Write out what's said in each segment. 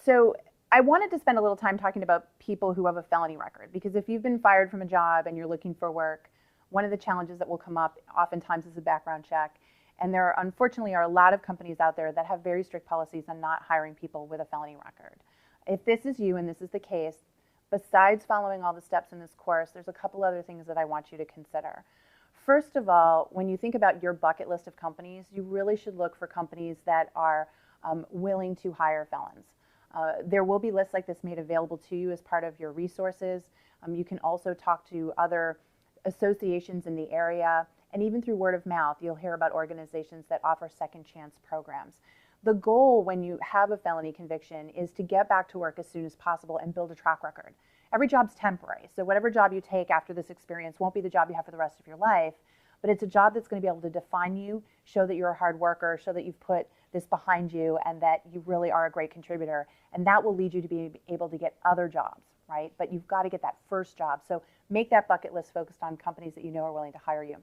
So I wanted to spend a little time talking about people who have a felony record, because if you've been fired from a job and you're looking for work, one of the challenges that will come up oftentimes is a background check. And there, unfortunately, are a lot of companies out there that have very strict policies on not hiring people with a felony record. If this is you and this is the case, besides following all the steps in this course, there's a couple other things that I want you to consider. First of all, when you think about your bucket list of companies, you really should look for companies that are willing to hire felons. There will be lists like this made available to you as part of your resources. You can also talk to other associations in the area, and even through word of mouth, you'll hear about organizations that offer second chance programs. The goal when you have a felony conviction is to get back to work as soon as possible and build a track record. Every job's temporary, so whatever job you take after this experience won't be the job you have for the rest of your life, but it's a job that's going to be able to define you, show that you're a hard worker, show that you've put this behind you, and that you really are a great contributor. And that will lead you to be able to get other jobs, right? But you've got to get that first job. So make that bucket list focused on companies that you know are willing to hire you.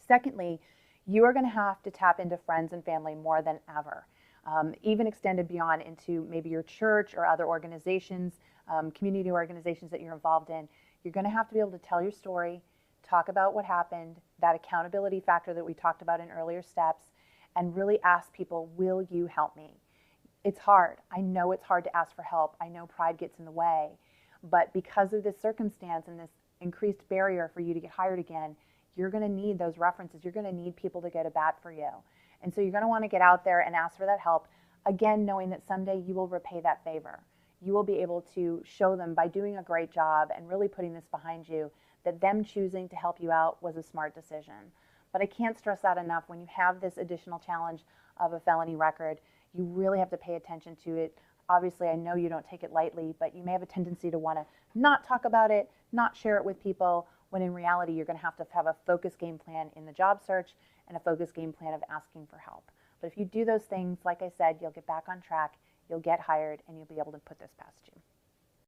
Secondly, you are going to have to tap into friends and family more than ever, even extended beyond into maybe your church or other organizations, community organizations that you're involved in. You're going to have to be able to tell your story, talk about what happened, that accountability factor that we talked about in earlier steps, and really ask people, will you help me? It's hard. I know it's hard to ask for help. I know pride gets in the way. But because of this circumstance and this increased barrier for you to get hired again, you're going to need those references. You're going to need people to go to bat for you. And so you're going to want to get out there and ask for that help, again, knowing that someday you will repay that favor. You will be able to show them by doing a great job and really putting this behind you that them choosing to help you out was a smart decision. But I can't stress that enough. When you have this additional challenge of a felony record, you really have to pay attention to it. Obviously, I know you don't take it lightly, but you may have a tendency to want to not talk about it, not share it with people, when in reality, you're going to have a focused game plan in the job search and a focused game plan of asking for help. But if you do those things, like I said, you'll get back on track, you'll get hired, and you'll be able to put this past you.